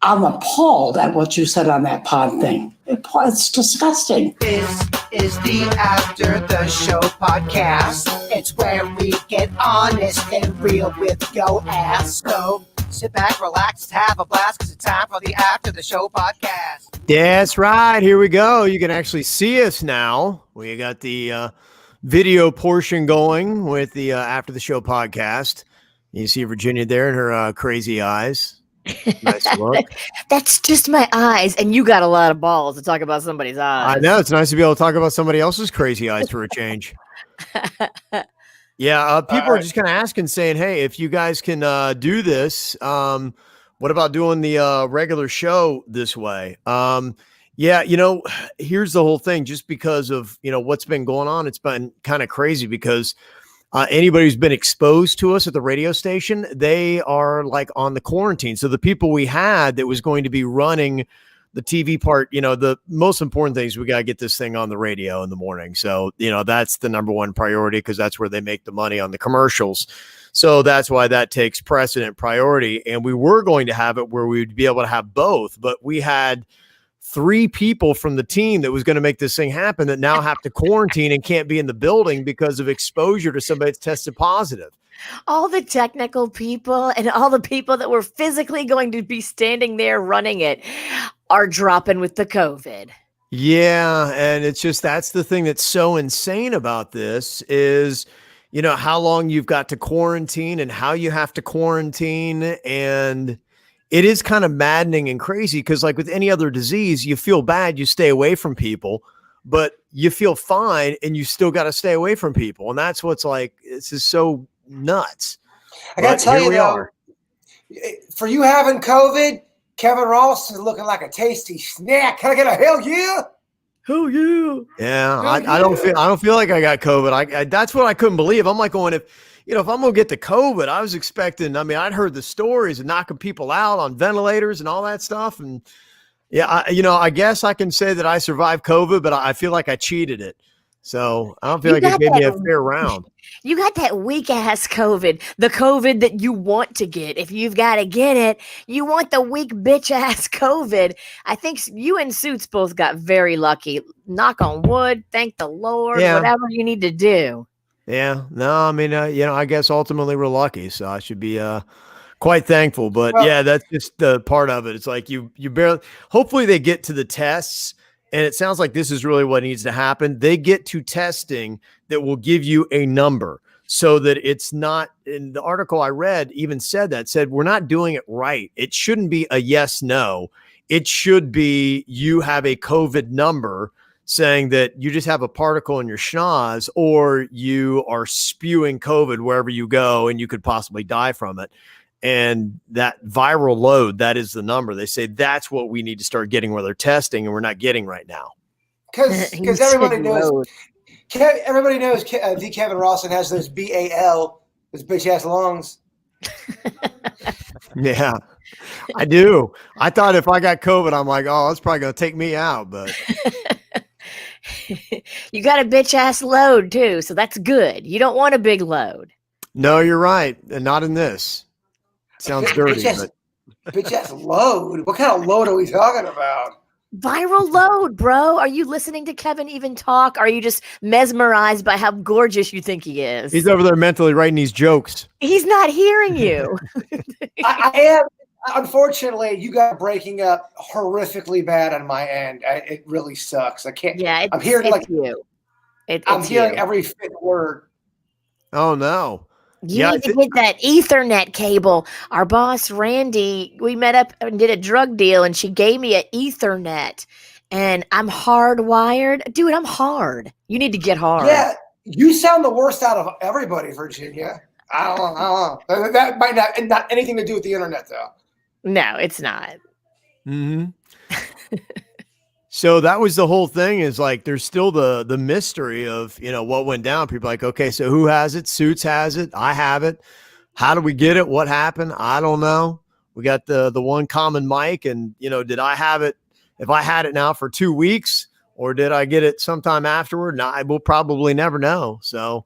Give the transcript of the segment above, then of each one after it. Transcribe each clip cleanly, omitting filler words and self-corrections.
I'm appalled at what you said on that pod thing. It's disgusting. This is the After the Show podcast. It's where we get honest and real with your ass. So sit back, relax, have a blast, because it's time for the After the Show podcast. That's right. Here we go. You can actually see us now. We got the video portion going with the After the Show podcast. You see Virginia there and her crazy eyes. Nice look. That's just my eyes, and you got a lot of balls to talk about somebody's eyes. I know. It's nice to be able to talk about somebody else's crazy eyes for a change. Yeah, people are just kind of asking, saying, hey, if you guys can do this, what about doing the regular show this way? Yeah, here's the whole thing. Just because of, what's been going on, it's been kind of crazy because anybody who's been exposed to us at the radio station, they are like on the quarantine. So the people we had that was going to be running the TV part, the most important thing is we got to get this thing on the radio in the morning. So, that's the number one priority because that's where they make the money on the commercials. So that's why that takes precedent priority. And we were going to have it where we'd be able to have both, but we had 3 people from the team that was going to make this thing happen that now have to quarantine and can't be in the building because of exposure to somebody that's tested positive. All the technical people and all the people that were physically going to be standing there running it are dropping with the COVID. Yeah. And it's just, that's the thing that's so insane about this is, how long you've got to quarantine and how you have to quarantine. And it is kind of maddening and crazy because like with any other disease, you feel bad, you stay away from people, but you feel fine and you still got to stay away from people. And that's what's like, this is so nuts. I got to tell you though, for you having COVID, Kevin Ross is looking like a tasty snack. Can I get a hell yeah? Hell yeah. Yeah. I don't feel like I got COVID. That's what I couldn't believe. I'm like going, if I'm going to get the COVID, I was expecting, I'd heard the stories of knocking people out on ventilators and all that stuff. And yeah, I guess I can say that I survived COVID, but I feel like I cheated it. So I don't feel like it gave me a fair round. You got that weak ass COVID, the COVID that you want to get. If you've got to get it, you want the weak bitch ass COVID. I think you and Suits both got very lucky. Knock on wood. Thank the Lord. Yeah. Whatever you need to do. Yeah, no, I guess ultimately we're lucky, so I should be quite thankful. But yeah, that's just the part of it. It's like you barely. Hopefully, they get to the tests, and it sounds like this is really what needs to happen. They get to testing that will give you a number, so that it's not. In the article I read, even said we're not doing it right. It shouldn't be a yes no. It should be you have a COVID number, saying that you just have a particle in your schnoz or you are spewing COVID wherever you go and you could possibly die from it. And that viral load, that is the number. They say that's what we need to start getting where they're testing and we're not getting right now. Because everybody knows the Kevin Rawson has those BAL, those bitch ass lungs. Yeah, I do. I thought if I got COVID, I'm like, oh, it's probably going to take me out, but you got a bitch ass load too, so that's good. You don't want a big load. No, you're right, and not in this. Sounds dirty, bitch ass load. What kind of load are we talking about? Viral load, bro. Are you listening to Kevin even talk? Are you just mesmerized by how gorgeous you think he is? He's over there mentally writing these jokes. He's not hearing you. I am. Unfortunately, you got breaking up horrifically bad on my end. It really sucks. I can't. Yeah, I'm hearing like you. I'm hearing every fifth word. Oh no! You need to get that Ethernet cable. Our boss Randy, we met up and did a drug deal, and she gave me an Ethernet, and I'm hardwired, dude. I'm hard. You need to get hard. Yeah, you sound the worst out of everybody, Virginia. I don't know. That might not anything to do with the internet, though. No, it's not. Mm-hmm. So that was the whole thing is like, there's still the mystery of, what went down. People are like, okay, so who has it? Suits has it. I have it. How did we get it? What happened? I don't know. We got the one common mic and, did I have it? If I had it now for 2 weeks or did I get it sometime afterward? No, I will probably never know. So,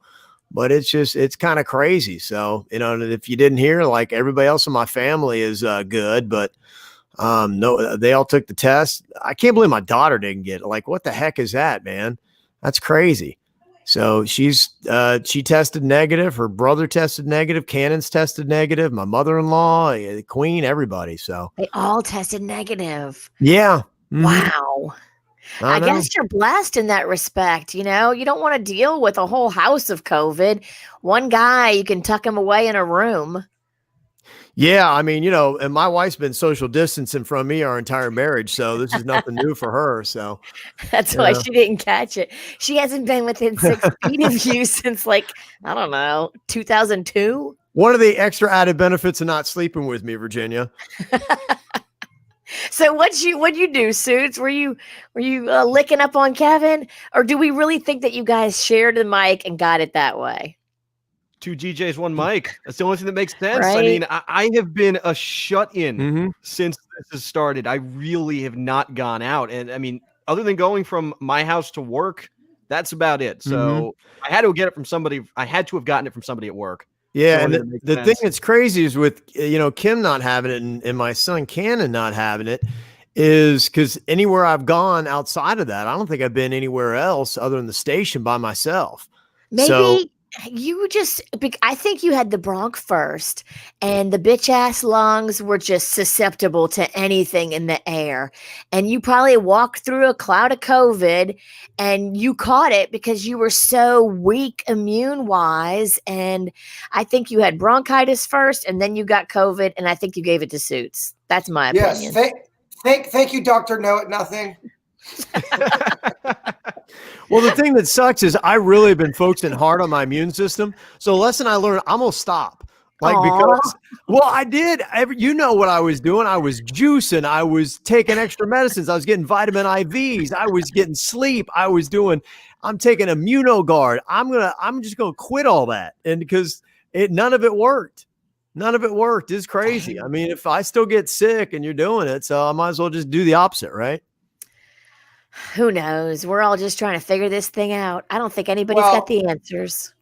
but it's kind of crazy. So, if you didn't hear, like everybody else in my family is good, but No, they all took the test. I can't believe my daughter didn't get it. Like, what the heck is that, man? That's crazy. So she tested negative. Her brother tested negative. Cannon's tested negative. My mother-in-law, the Queen, everybody. So They all tested negative. yeah. Mhm. Wow. I guess you're blessed in that respect. You know, you don't want to deal with a whole house of COVID. One guy, you can tuck him away in a room. Yeah, I mean, and my wife's been social distancing from me our entire marriage, so this is nothing new for her. So that's why she didn't catch it. She hasn't been within 6 feet of you since, like, I don't know, 2002. One of the extra added benefits of not sleeping with me, Virginia. So what'd you do, Suits? Were you licking up on Kevin, or do we really think that you guys shared the mic and got it that way? 2 GJs, 1 mic. That's the only thing that makes sense. Right? I mean, I have been a shut-in since this has started. I really have not gone out. And I mean, other than going from my house to work, that's about it. So I had to get it from somebody. I had to have gotten it from somebody at work. Yeah, and the thing that's crazy is with Kim not having it and my son Cannon not having it is because anywhere I've gone outside of that, I don't think I've been anywhere else other than the station by myself. Maybe I think you had the bronch first, and the bitch ass lungs were just susceptible to anything in the air. And you probably walked through a cloud of COVID and you caught it because you were so weak immune wise. And I think you had bronchitis first and then you got COVID, and I think you gave it to Suits. That's my opinion. Yes. Thank you, Dr. Know It Nothing. Well, the thing that sucks is I really have been focusing hard on my immune system. So a lesson I learned, I'm going to stop. Because I did. You know what I was doing? I was juicing. I was taking extra medicines. I was getting vitamin IVs. I was getting sleep. I'm taking ImmunoGuard. I'm just going to quit all that. And because none of it worked. None of it worked. It's crazy. I mean, if I still get sick and you're doing it, so I might as well just do the opposite, right? Who knows? We're all just trying to figure this thing out. I don't think anybody's got the answers.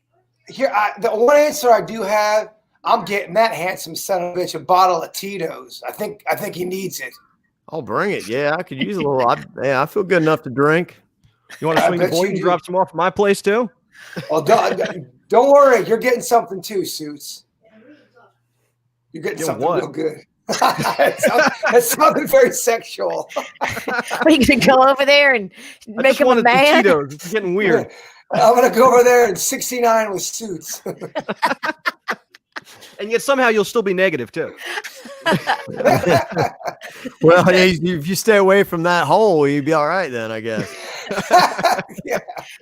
Here, the one answer I do have, I'm getting that handsome son of a bitch a bottle of Tito's. I think he needs it. I'll bring it. Yeah, I could use a little. I feel good enough to drink. You want to swing the boy and drop some off at my place too? Well, don't worry. You're getting something too, Suits. You're getting something real good. That sounded very sexual. Are you going to go over there and make him a man? It's getting weird. I'm going to go over there and 69 with Suits. And yet somehow you'll still be negative too. Well, if you stay away from that hole, you'd be all right then, I guess.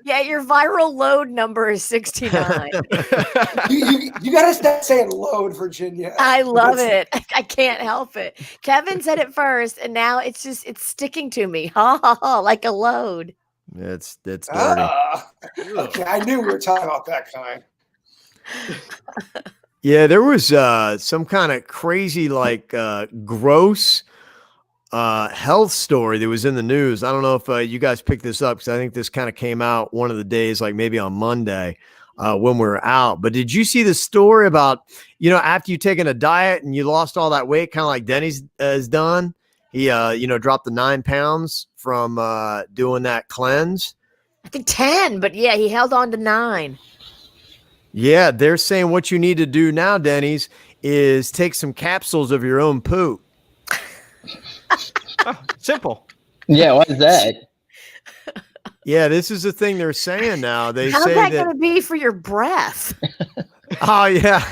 Yeah, your viral load number is 69. You got to stop saying load, Virginia. I love it. I can't help it. Kevin said it first, and now it's sticking to me. Ha ha ha, like a load. It's dirty. Okay, I knew we were talking about that kind. Yeah, there was some kind of crazy, gross health story that was in the news. I don't know if you guys picked this up because I think this kind of came out one of the days, like maybe on Monday when we were out. But did you see the story about, after you taken a diet and you lost all that weight, kind of like Denny's has done? He, dropped the 9 pounds from doing that cleanse. I think 10, but yeah, he held on to 9. Yeah, they're saying what you need to do now, Denny's, is take some capsules of your own poop. Simple. Yeah, what is that? Yeah, this is the thing they're saying now. How's that going to be for your breath? Oh, yeah.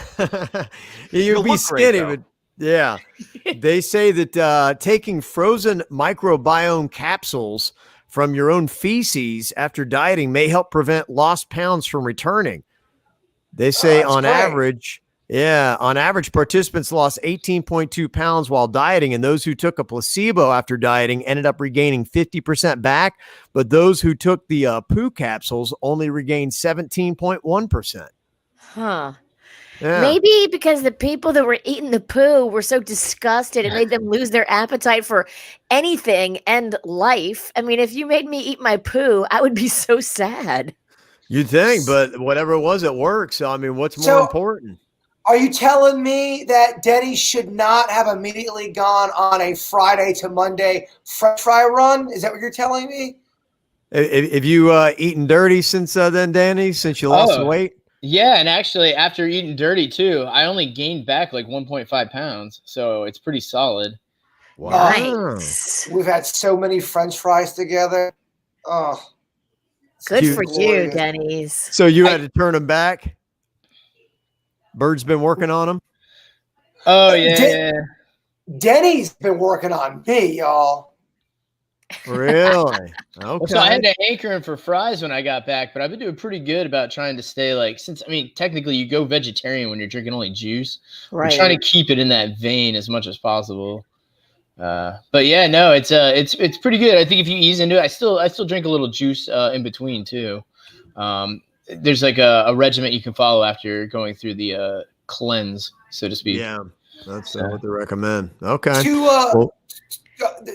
You'll be skinny, but yeah. They say that taking frozen microbiome capsules from your own feces after dieting may help prevent lost pounds from returning. They say on average, participants lost 18.2 pounds while dieting, and those who took a placebo after dieting ended up regaining 50% back, but those who took the poo capsules only regained 17.1%. Huh. Yeah. Maybe because the people that were eating the poo were so disgusted, it made them lose their appetite for anything and life. I mean, if you made me eat my poo, I would be so sad. You'd think, but whatever it was, it worked. So, I mean, what's more important? Are you telling me that Denny's should not have immediately gone on a Friday to Monday French fry run? Is that what you're telling me? Have you eaten dirty since then, Danny? Since you lost some weight? Yeah, and actually, after eating dirty too, I only gained back like 1.5 pounds, so it's pretty solid. Wow. Nice. We've had so many French fries together. Oh, Good for glorious. you, Denny's. So you had to turn them back? Bird's been working on them? Oh, yeah. Denny's been working on me, y'all. Really? Okay. So I had to hankering for fries when I got back, but I've been doing pretty good about trying to stay technically you go vegetarian when you're drinking only juice. Right. I'm trying to keep it in that vein as much as possible. But yeah, no, it's pretty good. I think if you ease into it, I still drink a little juice in between too. There's like a regiment you can follow after going through the cleanse, so to speak. Yeah, that's what they recommend. Okay.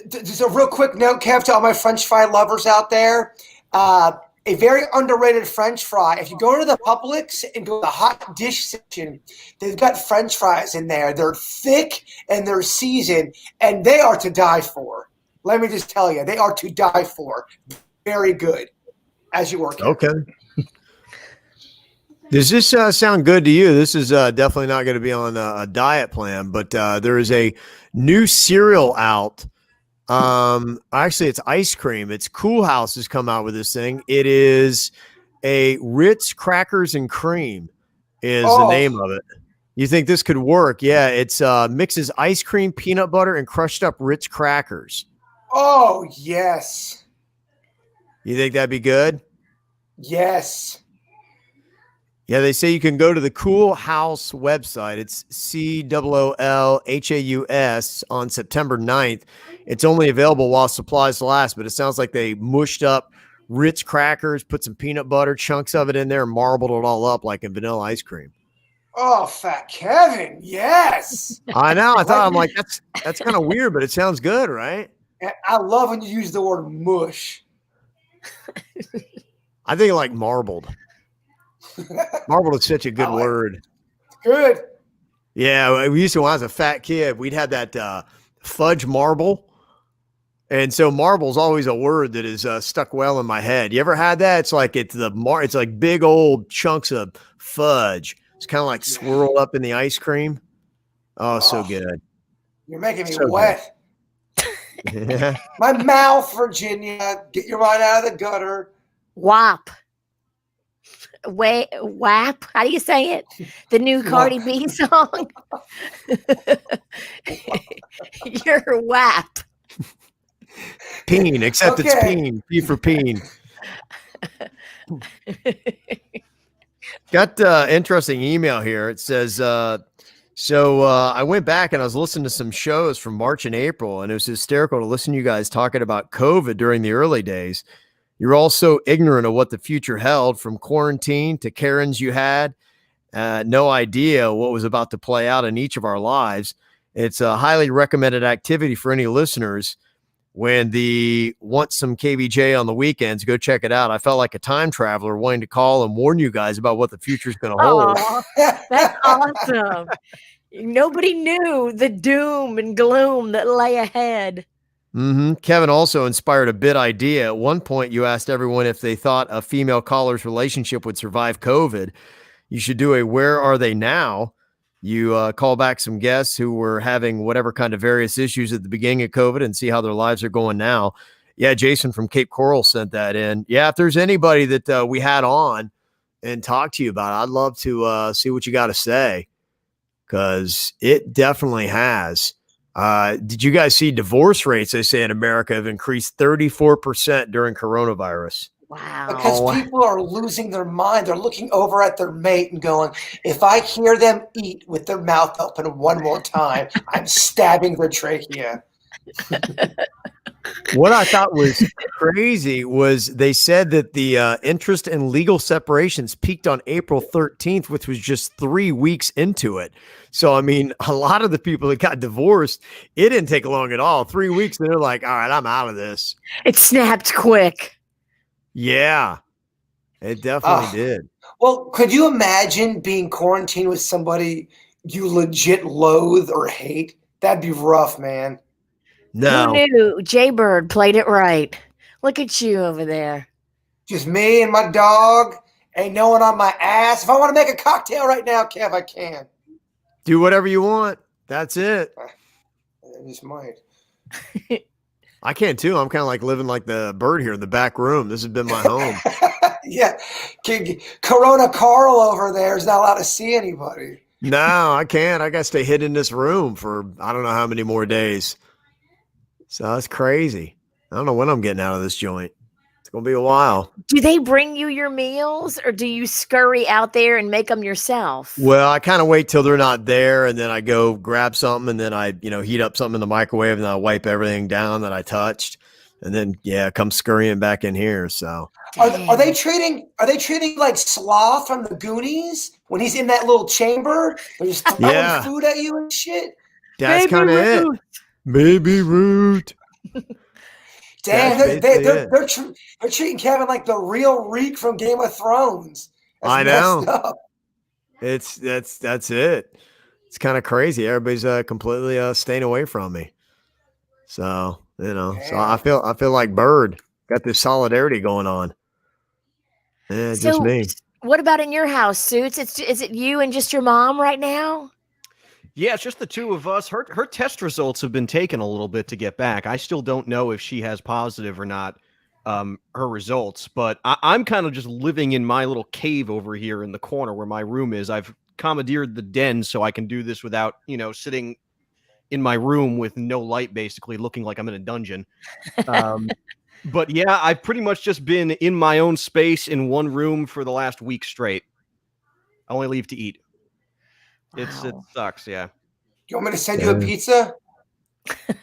Just a real quick note, Kev, to all my French fry lovers out there. A very underrated French fry. If you go to the Publix and go to the hot dish section, they've got French fries in there. They're thick and they're seasoned, and they are to die for. Let me just tell you, they are to die for. Very good as you work. Okay. Does this sound good to you? This is definitely not going to be on a diet plan, but there is a new cereal out. Actually, it's ice cream. It's Cool House has come out with this thing. It is a Ritz crackers and cream is the name of it. You think this could work? Yeah, it's mixes ice cream, peanut butter, and crushed up Ritz crackers. Oh, yes. You think that'd be good? Yes. Yeah, they say you can go to the Cool House website. It's COOLHAUS on September 9th. It's only available while supplies last, but it sounds like they mushed up Ritz crackers, put some peanut butter, chunks of it in there, and marbled it all up like in vanilla ice cream. Oh, Fat Kevin, yes. I know. I'm like, that's kind of weird, but it sounds good, right? I love when you use the word mush. I think like marbled. Marbled is such a good word. Good. Yeah, we used to, when I was a fat kid, we'd have that fudge marble. And so marble's always a word that is stuck well in my head. You ever had that? It's like it's like big old chunks of fudge. It's kind of like swirled up in the ice cream. Oh, so good. You're making me So wet. Yeah. My mouth, Virginia. Get your mind out of the gutter. WAP. WAP. How do you say it? The new Cardi B song. You're WAP. Peen, except it's peen. P for peen. Got interesting email here. It says, I went back and I was listening to some shows from March and April, and it was hysterical to listen to you guys talking about COVID during the early days. You're all so ignorant of what the future held, from quarantine to Karens you had. No idea what was about to play out in each of our lives. It's a highly recommended activity for any listeners. When want some KVJ on the weekends, go check it out. I felt like a time traveler wanting to call and warn you guys about what the future is going to hold. That's awesome. Nobody knew the doom and gloom that lay ahead. Kevin also inspired a bit idea. At one point, you asked everyone if they thought a female caller's relationship would survive COVID. You should do a "Where Are They Now?" You call back some guests who were having whatever kind of various issues at the beginning of COVID and see how their lives are going now. Yeah, Jason from Cape Coral sent that in. Yeah, if there's anybody that we had on and talked to you about, I'd love to see what you got to say, because it definitely has. Did you guys see divorce rates, they say, in America have increased 34% during coronavirus? Wow. Because people are losing their mind. They're looking over at their mate and going, if I hear them eat with their mouth open one more time, I'm stabbing their trachea. What I thought was crazy was they said that the interest in legal separations peaked on April 13th, which was just 3 weeks into it. So, I mean, a lot of the people that got divorced, it didn't take long at all. 3 weeks, and they're like, all right, I'm out of this. It snapped quick. Yeah, it definitely did. Well, could you imagine being quarantined with somebody you legit loathe or hate, that'd be rough, man. No. Who knew? Jaybird played it right. Look at you over there. Just me and my dog. Ain't no one on my ass. If I want to make a cocktail right now, Kev, I can. Do whatever you want. That's it. I just might. I can too. I'm kind of like living like the bird here in the back room. This has been my home. Yeah. Corona Carl over there is not allowed to see anybody. No, I can't. I got to stay hidden in this room for I don't know how many more days. So that's crazy. I don't know when I'm getting out of this joint. It's going to be a while. Do they bring you your meals or do you scurry out there and make them yourself? Well, I kind of wait till they're not there and then I go grab something and then I, heat up something in the microwave and then I wipe everything down that I touched and then, come scurrying back in here. So are they treating like Sloth from the Goonies when he's in that little chamber? They're just throwing food at you and shit. That's kind of it. Baby Root. Damn, they're treating Kevin like the real Reek from Game of Thrones. That's I know. messed up. That's it. It's kind of crazy. Everybody's completely staying away from me. So so I feel like Bird got this solidarity going on. Yeah, just me. What about in your house, Suits? Is it you and just your mom right now? Yeah, it's just the two of us. Her test results have been taken a little bit to get back. I still don't know if she has positive or not, her results, but I'm kind of just living in my little cave over here in the corner where my room is. I've commandeered the den so I can do this without, sitting in my room with no light, basically looking like I'm in a dungeon. But yeah, I've pretty much just been in my own space in one room for the last week straight. I only leave to eat. It sucks, yeah. You want me to send you a pizza?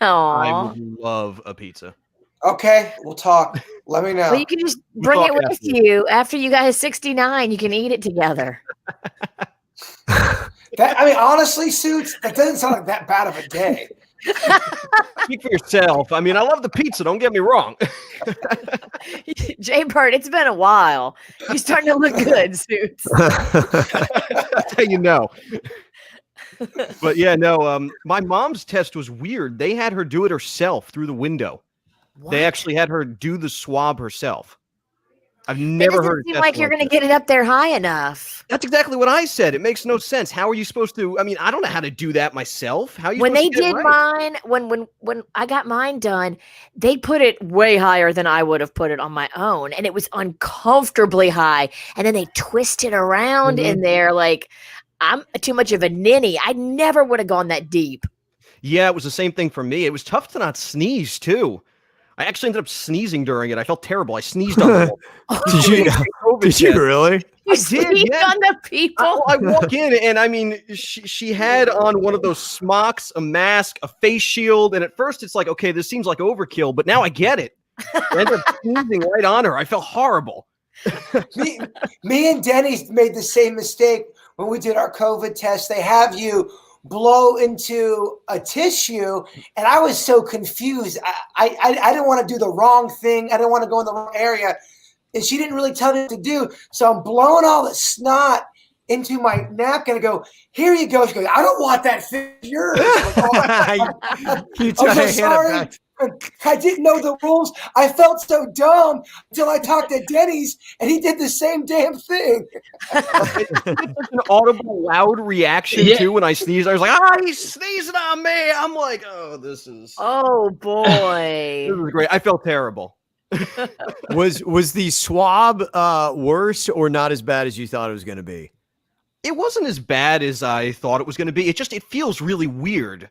I would love a pizza. Okay, we'll talk. Let me know. Well, you can just bring it with you. After you guys 69, you can eat it together. Honestly, Suits, that doesn't sound like that bad of a day. Speak for yourself. I love the pizza. Don't get me wrong. Jay Bird, it's been a while. You're starting to look good, Suits. That's how you know. But yeah, no. My mom's test was weird. They had her do it herself through the window. What? They actually had her do the swab herself. I've never heard. It doesn't seem like you're going to get it up there high enough. That's exactly what I said. It makes no sense. How are you supposed to? I don't know how to do that myself. How are you? When they supposed to did mine, when I got mine done, they put it way higher than I would have put it on my own, and it was uncomfortably high. And then they twisted around in there like I'm too much of a ninny. I never would have gone that deep. Yeah, it was the same thing for me. It was tough to not sneeze too. I actually ended up sneezing during it. I felt terrible. I sneezed on the wall. Did you really? You sneezed on the people? I walk in and she had on one of those smocks, a mask, a face shield. And at first it's like, okay, this seems like overkill, but now I get it. I ended up sneezing right on her. I felt horrible. me and Denny made the same mistake when we did our COVID test. They have you blow into a tissue, and I was so confused. I didn't want to do the wrong thing. I didn't want to go in the wrong area, and she didn't really tell me what to do. So I'm blowing all the snot into my napkin and go, "Here you go." She goes, "I don't want that thing. Yours." I'm so sorry. I didn't know the rules. I felt so dumb until I talked to Denny's, and he did the same damn thing. It's an audible, loud reaction too when I sneeze. I was like, he's sneezing on me. I'm like, oh, this is. Oh boy, this is great. I felt terrible. Was the swab worse or not as bad as you thought it was going to be? It wasn't as bad as I thought it was going to be. It feels really weird.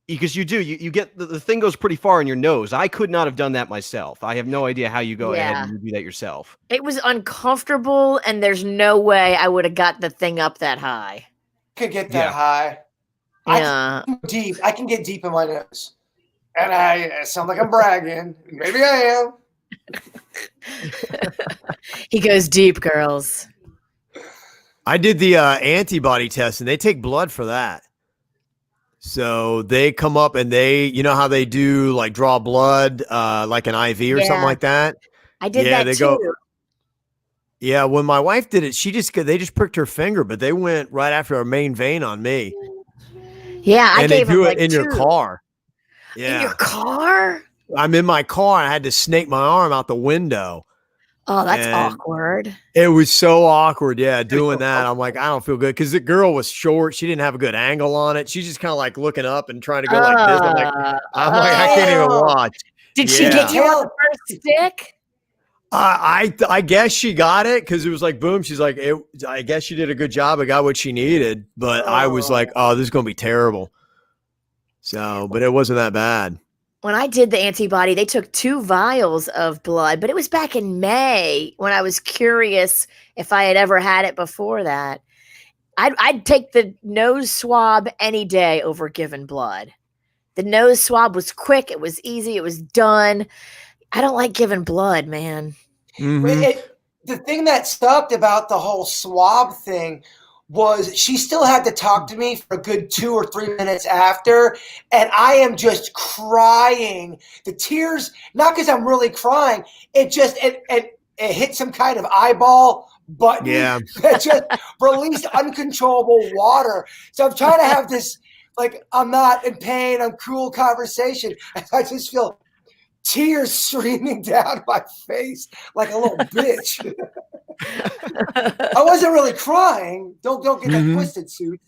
Because you get the thing goes pretty far in your nose. I could not have done that myself. I have no idea how you go ahead and do that yourself. It was uncomfortable, and there's no way I would have got the thing up that high. Could get that high. Yeah. I can get deep in my nose. And I sound like I'm bragging. Maybe I am. He goes deep, girls. I did the antibody test, and they take blood for that. So they come up and you know how they do like draw blood, like an IV or something like that. I did that too. Yeah, when my wife did it, they just pricked her finger, but they went right after our main vein on me. Yeah, I And they gave him do it like in your 2. car. In Yeah. your car? I'm in my car. And I had to snake my arm out the window. Oh, that's And awkward. it was so awkward. Yeah, doing that. I'm like, I don't feel good because the girl was short. She didn't have a good angle on it. She's just kind of like looking up and trying to go like this. I can't even watch. Did she get you on the first stick? I guess she got it because it was like boom. She's like, I guess she did a good job. I got what she needed, but I was like, oh, this is gonna be terrible. So, but it wasn't that bad. When I did the antibody, they took 2 vials of blood, but it was back in May when I was curious if I had ever had it before that. I'd take the nose swab any day over giving blood. The nose swab was quick. It was easy. It was done. I don't like giving blood, man. Mm-hmm. The thing that sucked about the whole swab thing was she still had to talk to me for a good 2 or 3 minutes after, and I am just crying. The tears, not because I'm really crying, it hit some kind of eyeball button that just released uncontrollable water. So I'm trying to have this, like, I'm not in pain, I'm cool conversation, and I just feel tears streaming down my face like a little bitch. I wasn't really crying. Don't get that twisted, Suit.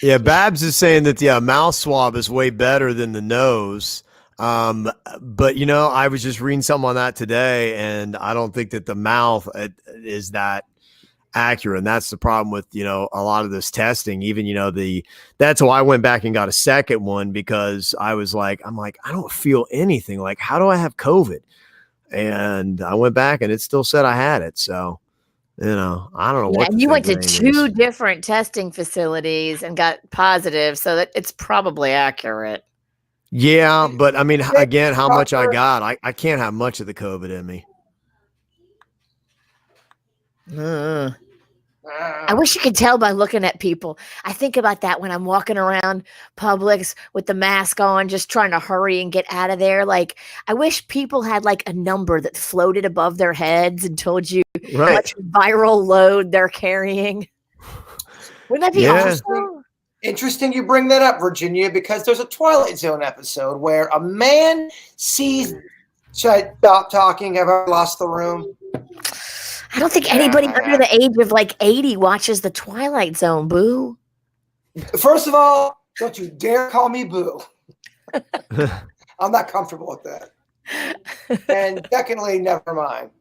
Yeah, Babs is saying that the mouth swab is way better than the nose. But I was just reading something on that today, and I don't think that the mouth is that accurate. And that's the problem with, a lot of this testing, even, that's why I went back and got a second one, because I was like, I don't feel anything. Like, how do I have COVID? And I went back and it still said I had it. So, I don't know what. And you went to 2 different testing facilities and got positive, so that it's probably accurate. Yeah, but I mean, again, how much I got, I can't have much of the COVID in me. I wish you could tell by looking at people. I think about that when I'm walking around Publix with the mask on, just trying to hurry and get out of there. Like, I wish people had like a number that floated above their heads and told you how much viral load they're carrying. Wouldn't that be awesome? Interesting you bring that up, Virginia, because there's a Twilight Zone episode where a man sees. Should I stop talking? Have I lost the room? I don't think anybody under the age of like 80 watches the Twilight Zone, Boo. First of all, don't you dare call me Boo. I'm not comfortable with that. And secondly, never mind.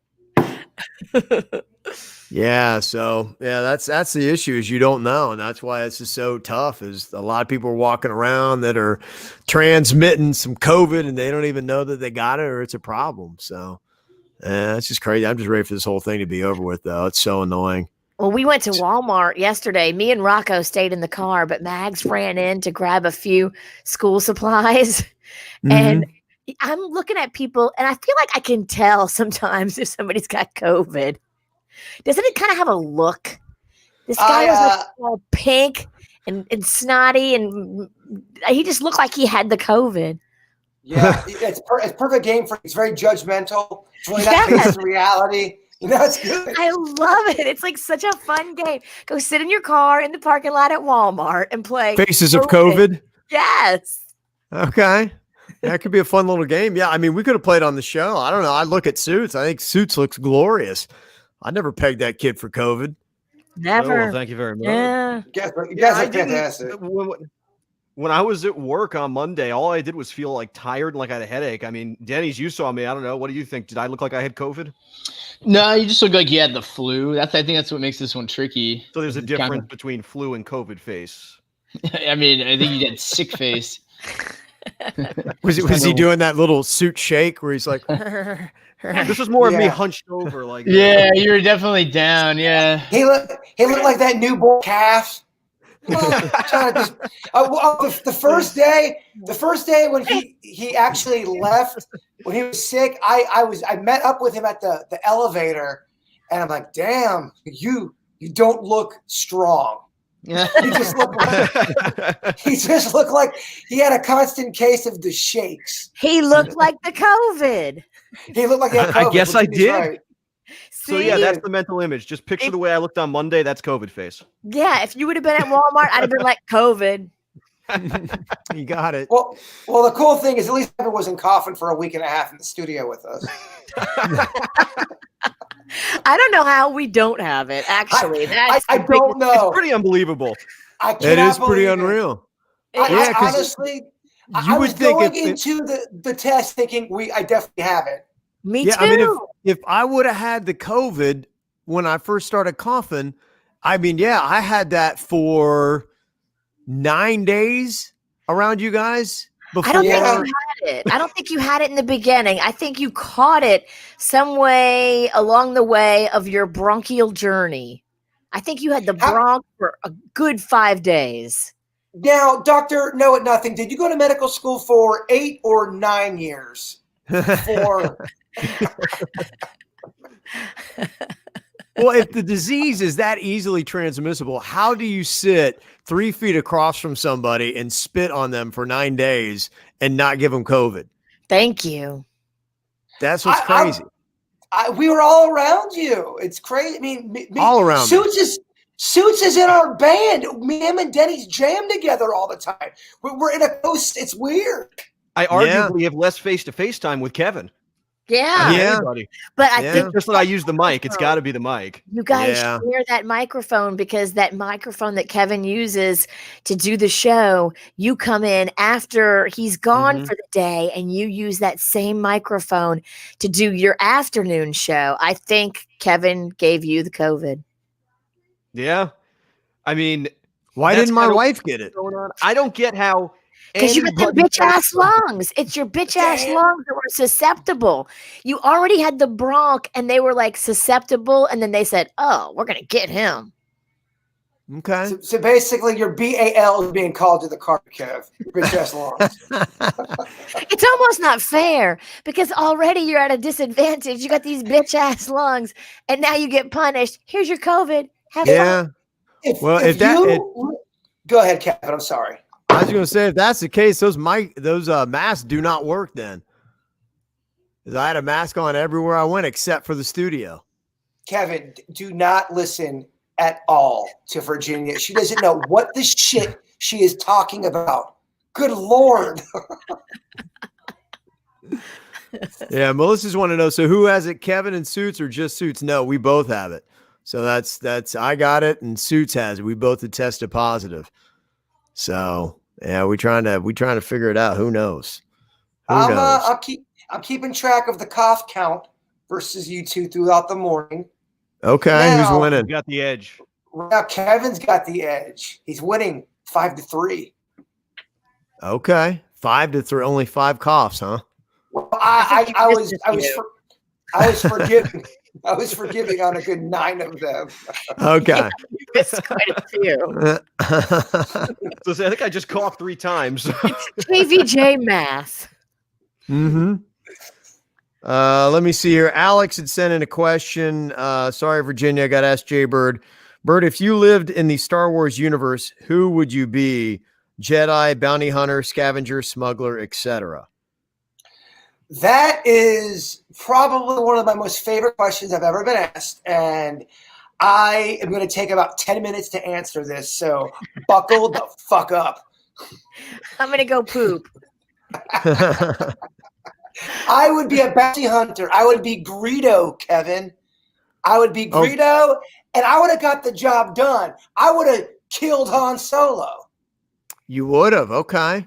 Yeah, so that's the issue, is you don't know, and that's why it's just so tough. Is a lot of people are walking around that are transmitting some COVID and they don't even know that they got it or it's a problem. So it's just crazy. I'm just ready for this whole thing to be over with, though. It's so annoying. Well, we went to Walmart yesterday. Me and Rocco stayed in the car, but Mags ran in to grab a few school supplies. And I'm looking at people, and I feel like I can tell sometimes if somebody's got COVID. Doesn't it kind of have a look? This guy was like all pink and snotty, and he just looked like he had the COVID. Yeah, it's perfect game for. It's very judgmental. It's really not based in reality. It's good. I love it. It's like such a fun game. Go sit in your car in the parking lot at Walmart and play Faces of COVID. Yes. Okay. That could be a fun little game. Yeah, I mean, we could have played on the show. I don't know. I look at Suits. I think Suits looks glorious. I never pegged that kid for COVID. Never. Oh, well, thank you very much. Yeah. You guys are fantastic. When I was at work on Monday, all I did was feel like tired and like I had a headache. I mean, Denny's, you saw me. I don't know. What do you think? Did I look like I had COVID? No, you just look like you had the flu. I think that's what makes this one tricky. So there's a difference between flu and COVID face. I mean, I think you had sick face. Was he doing that little Suit shake where he's like? This was more of me hunched over, like. Yeah, you were definitely down. Yeah, he looked like that newborn calf. The first day when he actually left, when he was sick, I met up with him at the elevator, and I'm like, damn, you don't look strong. Yeah. He just looked like he had a constant case of the shakes. He looked like the COVID. He looked like he had COVID. I guess I did. Right. So yeah, that's the mental image. Just picture the way I looked on Monday. That's COVID face. Yeah, if you would have been at Walmart, I'd have been like COVID. You got it. Well, the cool thing is at least Kevin wasn't coughing for a week and a half in the studio with us. I don't know how we don't have it. Actually, I don't know. It's pretty unbelievable. It is pretty unreal. I honestly, I was going if into the test thinking I definitely have it. Me too. I mean, if I would have had the COVID when I first started coughing, I mean, I had that for 9 days around you guys. Before. I don't think you had it. I don't think you had it in the beginning. I think you caught it some way along the way of your bronchial journey. I think you had the bronch for a good 5 days. Now, Dr. Know It Nothing, did you go to medical school for 8 or 9 years? Well, if the disease is that easily transmissible, how do you sit 3 feet across from somebody and spit on them for 9 days and not give them COVID? Thank you. That's what's crazy. We were all around you. It's crazy. I mean, all around. Suits is in our band. Me, him, and Denny's jam together all the time. We're in a post. It's weird. I arguably have less face-to-face time with Kevin. Yeah. But I think just that I use the mic. It's got to be the mic. You guys share that microphone because that microphone that Kevin uses to do the show, you come in after he's gone for the day and you use that same microphone to do your afternoon show. I think Kevin gave you the COVID. Yeah. I mean, why didn't my wife get it? I don't get how. Because you got the bitch ass lungs. It's your bitch ass lungs that were susceptible. You already had the bronch and they were like susceptible. And then they said, oh, we're going to get him. Okay. So basically your BAL is being called to the carpet, Kev. Bitch ass lungs. It's almost not fair because already you're at a disadvantage. You got these bitch ass lungs and now you get punished. Here's your COVID. Have fun. Go ahead, Kevin. I'm sorry. I was going to say, if that's the case, those masks do not work then. Because I had a mask on everywhere I went except for the studio. Kevin, do not listen at all to Virginia. She doesn't know what the shit she is talking about. Good Lord. Yeah, Melissa's want to know, so who has it, Kevin and Suits or just Suits? No, we both have it. So that's I got it and Suits has it. We both had tested positive. So yeah, we're trying to figure it out. Who knows? I'm keeping track of the cough count versus you two throughout the morning. Okay, now, who's winning? Got the edge. Now Kevin's got the edge. He's winning 5-3. Okay, 5-3. Only 5 coughs, huh? Well, I was forgiving. I was forgiving on a good 9 of them. Okay. It's quite a few. So I think I just coughed 3 times. It's KVJ math. Let me see here. Alex had sent in a question. Sorry, Virginia. I got to ask Jay Bird. Bird, if you lived in the Star Wars universe, who would you be? Jedi, bounty hunter, scavenger, smuggler, etc. That is probably one of my most favorite questions I've ever been asked. And I am going to take about 10 minutes to answer this. So buckle the fuck up. I'm going to go poop. I would be a bounty hunter. I would be Greedo, Kevin. I would be Greedo, and I would have got the job done. I would have killed Han Solo. You would have. Okay.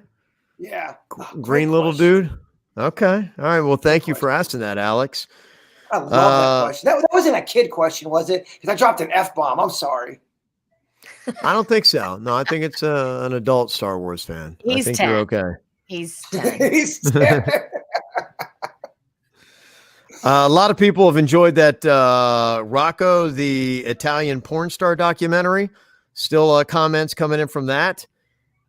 Yeah. Green little dude. Okay. All right. Well, thank you for asking that, Alex. I love that question. That wasn't a kid question, was it? Because I dropped an F-bomb. I'm sorry. I don't think so. No, I think it's an adult Star Wars fan. I think 10. you're okay. He's 10. He's 10. A lot of people have enjoyed that Rocco, the Italian porn star documentary. Still comments coming in from that.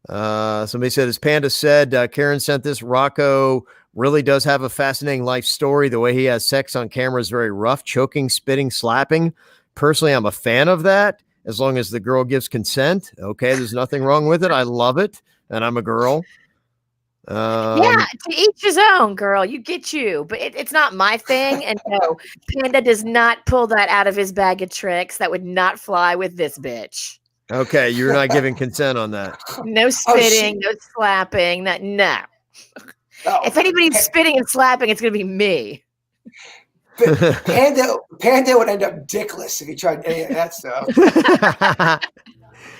Somebody said, as Panda said, Karen sent this, Rocco really does have a fascinating life story. The way he has sex on camera is very rough, choking, spitting, slapping. Personally, I'm a fan of that as long as the girl gives consent. Okay, there's nothing wrong with it. I love it, and I'm a girl. Yeah, to each his own, girl. You get you, but it's not my thing. And no, Panda does not pull that out of his bag of tricks. That would not fly with this bitch. Okay, you're not giving consent on that. No spitting, no slapping. No. If anybody's spitting and slapping, it's gonna be me. Panda would end up dickless if he tried any of that stuff.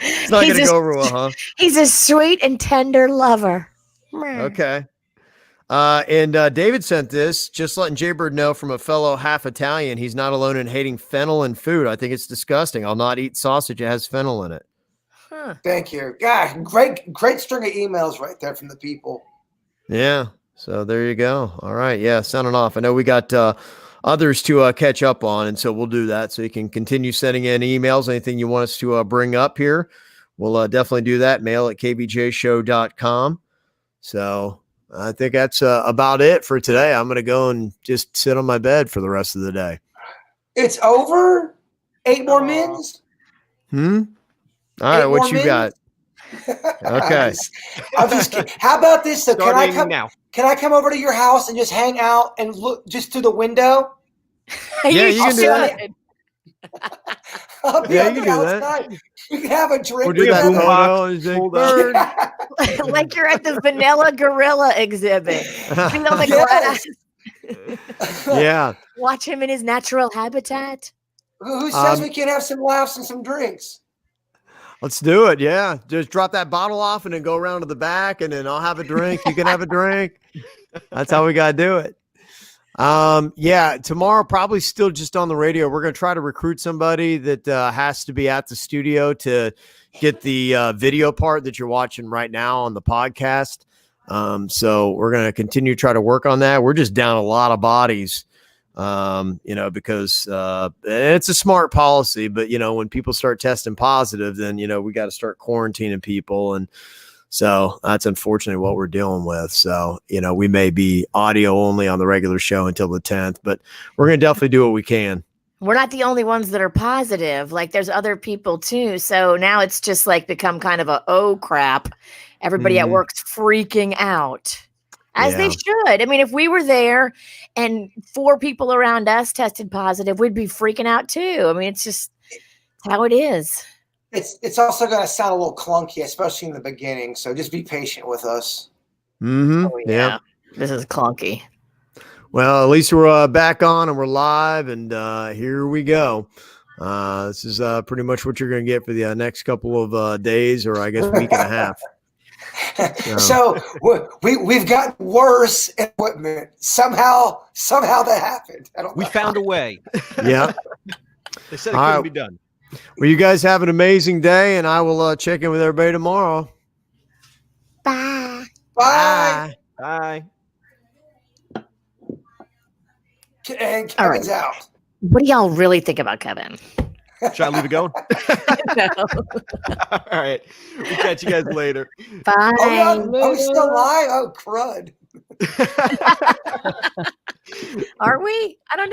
It's not going to go over well, huh? He's a sweet and tender lover. Okay. And David sent this, just letting Jaybird know from a fellow half Italian, he's not alone in hating fennel in food. I think it's disgusting. I'll not eat sausage that has fennel in it. Huh. Thank you. God, great string of emails right there from the people. Yeah. So there you go. All right. Yeah. Sounding off. I know we got others to catch up on, and so we'll do that. So you can continue sending in emails, anything you want us to bring up here. We'll definitely do that. Mail at kvjshow.com. So I think that's about it for today. I'm going to go and just sit on my bed for the rest of the day. It's over? 8 more mins? All right. What you got? Okay. I'm just kidding. How about this? So can I come over to your house and just hang out and look just through the window? Yeah, you can do that. I'll be Yeah, you can do outside. that. You can have a drink. We'll do that like you're at the Vanilla Gorilla exhibit. Be on the grass. Yeah. Watch him in his natural habitat. Who says we can't have some laughs and some drinks? Let's do it. Yeah. Just drop that bottle off and then go around to the back, and then I'll have a drink. You can have a drink. That's how we got to do it. Yeah, tomorrow, probably still just on the radio. We're going to try to recruit somebody that has to be at the studio to get the video part that you're watching right now on the podcast. So we're going to continue to try to work on that. We're just down a lot of bodies, because it's a smart policy, but when people start testing positive, then, we got to start quarantining people. And so that's unfortunately what we're dealing with. So, we may be audio only on the regular show until the 10th, but we're going to definitely do what we can. We're not the only ones that are positive. Like, there's other people too. So now it's just like become kind of oh crap. Everybody at work's freaking out. As they should. I mean, if we were there and 4 people around us tested positive, we'd be freaking out too. I mean, it's how it is. It's also going to sound a little clunky, especially in the beginning. So just be patient with us. Mm-hmm. Oh, yeah. This is clunky. Well, at least we're back on and we're live, and here we go. This is pretty much what you're going to get for the next couple of days, or I guess week and a half. So we've gotten worse equipment. Somehow that happened. We found a way. Yeah. They said it couldn't be done. Well, you guys have an amazing day, and I will check in with everybody tomorrow. Bye. Bye. Bye. And Kevin's out. What do y'all really think about Kevin? Should I leave it going? No. All right. We'll catch you guys later. Bye. Oh, are we still live? Oh, crud. Are we? I don't know.